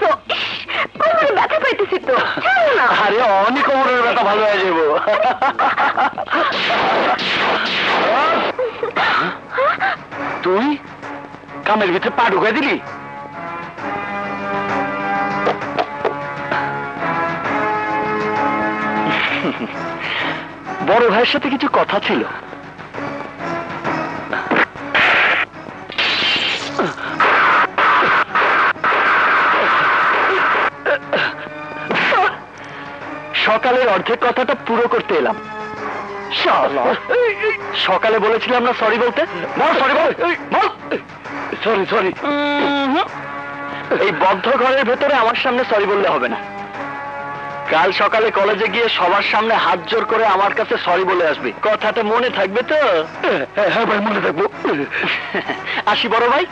করছো? কোমরে ব্যথা পাইতেছি তো, ছাড়ো না। আরে অনেক কোমরের ব্যথা ভালো হয়ে যাবো। তুই কামের ভিতরে পা ঢুকাই দিলি? বড় ভাইয়ের সাথে কিছু কথা ছিল। সকালের অর্ধেক কথাটা পুরো করতে এলাম। সকালে বলেছিলাম না সরি বলতে? বল সরি, বল সরি সরি। এই বদ্ধ ঘরের ভেতরে আমার সামনে সরি বললে হবে না। কাল সকালে কলেজে গিয়ে সবার সামনে হাত জোর করে আমার কাছে সরি বলে আসবি। কথাটা মনে থাকবে তো? হ্যাঁ ভাই, মনে থাকবো। আসি বড় ভাই।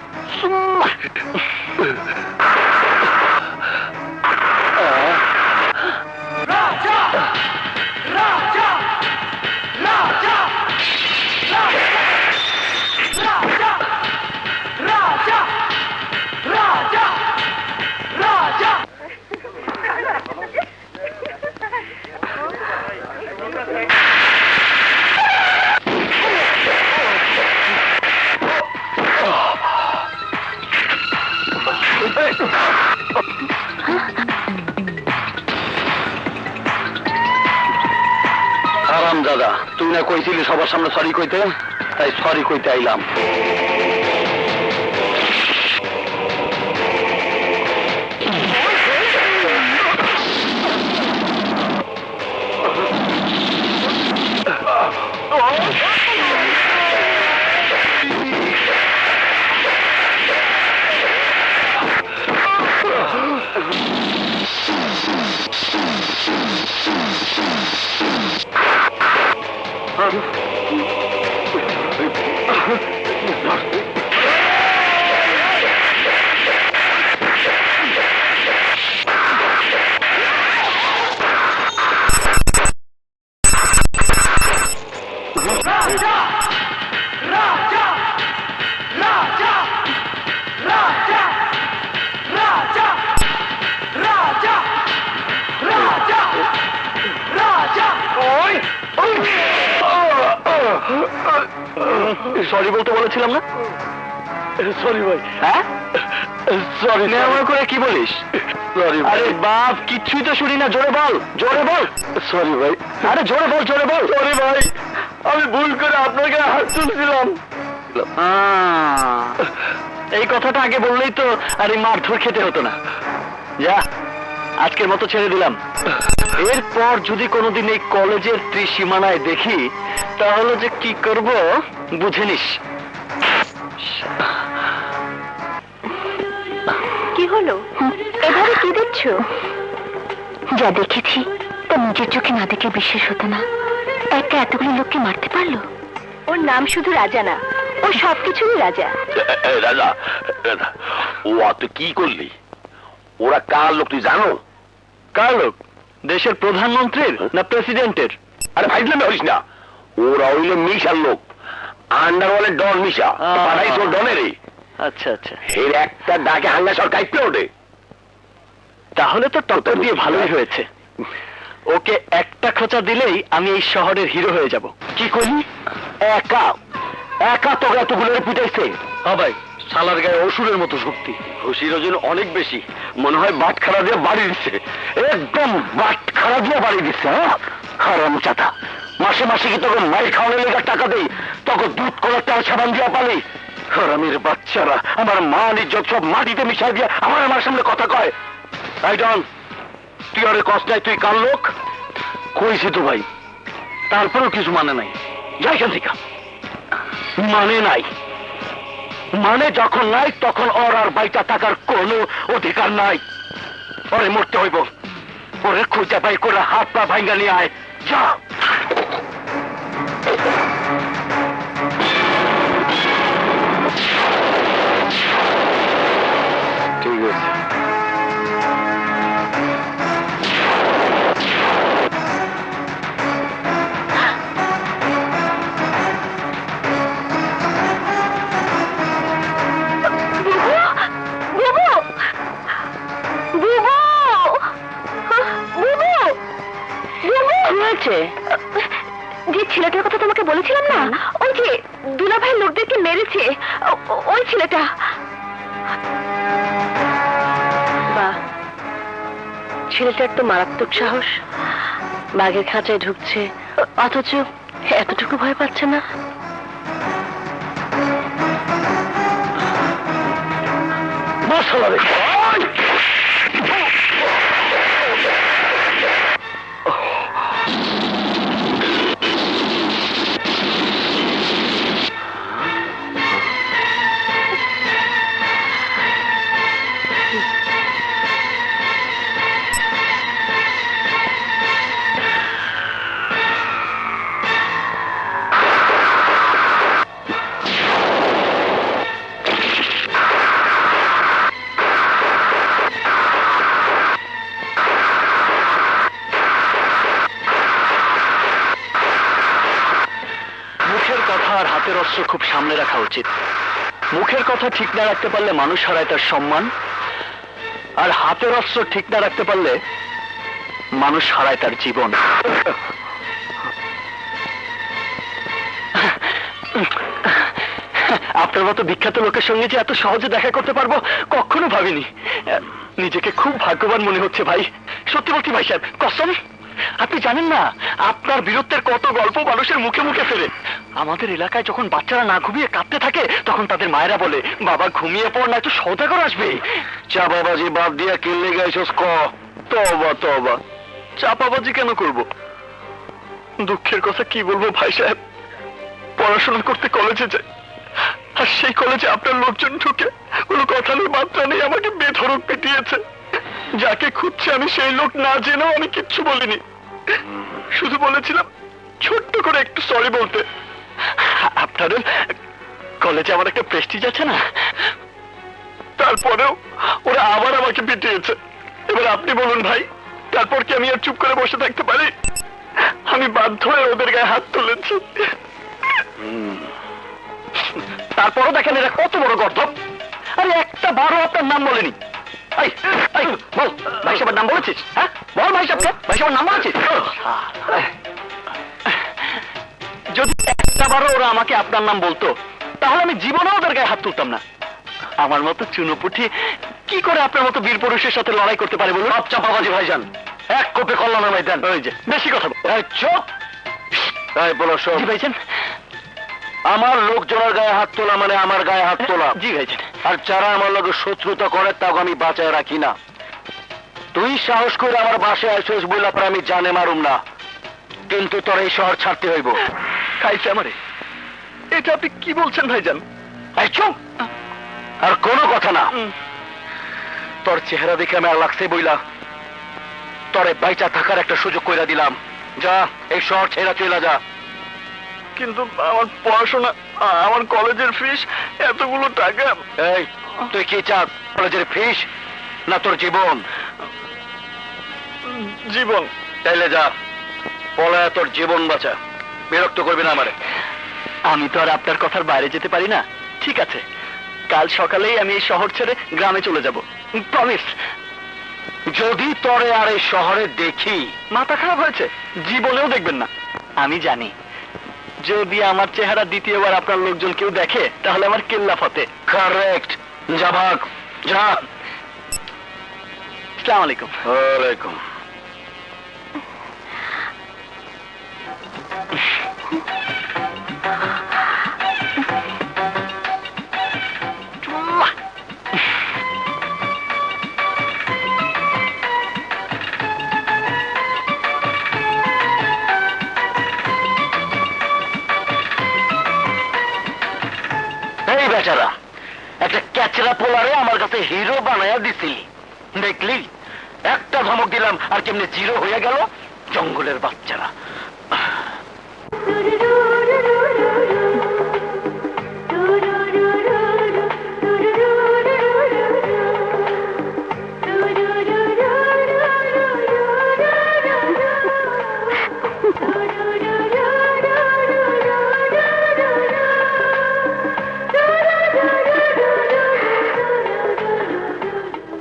আরাম দাদা, তুই না কইছিলি সবার সামনে সরি কইতে, তাই সরি কইতে আইলাম। সরি বলতে বলেছিলাম না? সরি ভাই। হ্যাঁ সরি। নেওয়া করে কি বলিস? সরি। আরে বাপ, কিচ্ছুই তো শুনি না। জোরে বল, জোরে বল। সরি ভাই। আরে জোরে বল, জোরে বল। সরি ভাই, আমি ভুল করে আপনাকে হাত তুলছিলাম। এই কথাটা আগে বললেই তো আর এই মারধর খেতে হতো না। যা, আজকের মতো ছেড়ে দিলাম। এরপর যদি কোনোদিন এই কলেজের ত্রিসীমানায় দেখি, তাহলে যে কি করব বুঝে নিস। কি হলো? এভাবে কি দেখছো? যা দেখেছি তা নিজের চোখে না দেখে বিশ্বাস হতো না। একা এতগুলো লোককে মারতে পারলো। ওর নাম শুধু রাজা না, ও সবকিছুরই রাজা। রাজা, ও তুই কি করলি? ওরা কার লোক তুই জানো? কার লোক? দেশের প্রধানমন্ত্রীর না প্রেসিডেন্টের? আরে ভাইজলামে হইস না। ওরা হইল মিশার লোক, আন্ডারওয়ালের ডন মিশা। পাঠাইছো ডনেরে। আচ্ছা আচ্ছা। এর একটা ডাকে হাঙ্গা সর কাইপে ওঠে। তাহলে তো টক্কর দিয়ে ভালোই হয়েছে। ওকে একটা খোঁচা দিলেই আমি এই শহরের হিরো হয়ে যাব। কি করলি? একা একা তো এতগুলো পিটাইছে। হ্যাঁ ভাই, শালার গায়ে অসুরের মতো শক্তি। খুশির ওজন অনেক বেশি। মনে হয় বাটখারা দিয়ে বাড়ি দিচ্ছে। একদম বাটখারা দিয়ে বাড়ি দিচ্ছে। হ্যাঁ হারাম চাতা, মাসে মাসে কি তোকে মাইর খাওয়ানোর লেগে টাকা দেই, তোকে দুধ করার টাকা সাবান দিয়া পালি। হারামের বাচ্চারা আমার মান ইজ্জত সব মাটিতে মিশাই দিয়ে আমার সামনে কথা কয়। তাই ডন, তুই আরে কষ্ট নাই, তুই কার লোক? কইছি তো ভাই, তারপরেও কিছু মানে নাই। যাই এখান থেকে। মানে নাই মানে যখন নাই তখন ওর আর বাইটা থাকার কোনো অধিকার নাই। ওরে মরতে হইব। ওরে খুঁজে পাই করে হাত পা ভাঙ্গা নিয়ে আয়। যা। ঠিক আছে। হয়েছে? যে ছেলেটার কথা তোমাকে বলেছিলাম না, ওই যে দুলাভাই লোকদেরকে মেরেছে, ওই ছেলেটা। বাহ, ছেলেটার তো মারাত্মক সাহস। বাঘের খাঁচায় ঢুকছে, অথচ এতটুকু ভয় পাচ্ছে না। মুখের কথা আর হাতের অস্ত্র খুব সামনে রাখা উচিত। মুখের কথা ঠিক না রাখতে পারলে মানুষ হারায় তার সম্মান, আর হাতের অস্ত্র ঠিক না রাখতে পারলে মানুষ হারায় তার জীবন। আপনার মতো বিখ্যাত লোকের সঙ্গে যে এত সহজে দেখা করতে পারবো কখনো ভাবিনি। নিজেকে খুব ভাগ্যবান মনে হচ্ছে ভাই, সত্যি বলছি ভাই সাহেব, কসম। আপনি জানেন না আপনার বীরত্বের কত গল্প মানুষের মুখে মুখে ফেলে। আমাদের এলাকায় যখন বাচ্চারা না ঘুমিয়ে কাঁদতে থাকে তখন তাদের মায়েরা বলে, বাবা ঘুমিয়ে পড়, না একটু সওদাগর আসবে। চাপাবাজি বাদ দিয়া কিনলে গেছস ক? তবা তবা, চাপাবাজি কেন করব? দুঃখের কথা কি বলবো ভাই সাহেব, পড়াশোনা করতে কলেজে যাই, আর সেই কলেজে আপনার লোকজন ঢুকে কোনো কথা নেই মাত্রা নেই আমাকে বেধড়ক পিটিয়েছে। যাকে খুঁজছে আমি সেই লোক না জেনেও আমি কিচ্ছু বলিনি, শুধু বলেছিলাম ছোট্ট করে একটু সরি বলতে। আপনাদের কলেজে আমার একটা প্রেস্টিজ আছে না, তারপরেও ওরা আবার আমাকে পিটিয়েছে। এবার আপনি বলুন ভাই, তারপর কি আমি আর চুপ করে বসে থাকতে পারি? আমি বাধ্য হয়ে ওদের গায়ে হাত তুলেছি। তারপরও দেখেন এরা কত বড় গর্ধব। আরে একটা বারো আপনার নাম বলেনি। বল ভাই সাহেবের নাম বলেছিস? হ্যাঁ বল ভাই সাহেবকে, ভাই সাহেবের নাম বলেছিস? যদি একটা বারো ওরা আমাকে আপনার নাম বলতো তাহলে আমি জীবনে ওদের গায়ে হাত তুলতাম না। আমার মতো চুনোপুটি কি করে আপনার মতো বীর পুরুষের সাথে লড়াই করতে পারে বলুন? আচ্ছা বাবাজি ভাইজান, এক কোপে কল্যাণ আমায় দেন। ওই যে বেশি কথা চুপ। বলো সব ভাইজান, আমার লোকজনের গায়ে হাত তোলা মানে আমার গায়ে হাত তোলা। জি ভাইজান। আর যারা আমার লোকের শত্রুতা করে তাকে আমি বাঁচায় রাখি না। তুই সাহস করে আমার বাসায় আসিস বললা পরে আমি জানে মারুম না, কিন্তু তোর এই শহর ছাড়তে হইব। খাইছে আমারে? এটা আপনি কি বলছেন ভাইজান? চুপ, আর কোনো কথা না। তোর চেহারা দেখে আমার লাগছে বইলা তোরে বাইচা থাকার একটা সুযোগ কইরা দিলাম। যা এই শহর ছেড়া চলে যা। কিন্তু আমার পড়াশোনা, আমার কলেজের ফিস, এতগুলো টাকা। এই তুই কি চাস, কলেজের ফিস না তোর জীবন? জীবন। তাইলে যা, পলায়া তোর জীবন বাঁচা। বিরক্ত করবি না আমারে। আমি তো আর আপনার কথার বাইরে যেতে পারি না। ঠিক আছে, কাল সকালেই আমি এই শহর ছেড়ে গ্রামে চলে যাব, প্রমিস। যদি তোরে আর এই শহরে দেখি, মাথা খারাপ হয়েছে, জীবনেও দেখবেন না। আমি জানি যদি আমার চেহারা দ্বিতীয়বার আপনার লোকজন কেউ দেখে তাহলে আমার কেল্লা ফতে। কারেক্ট। যা ভাগ, যা। আসসালামু আলাইকুম। ওয়ালাইকুম। এই বেচারা, একটা ক্যাচরা পোলারে আমার কাছে হিরো বানায়া দিছিলি, দেখলি? একটা ধমক দিলাম আর কেমনে জিরো হয়ে গেল। জঙ্গলের বাচ্চারা।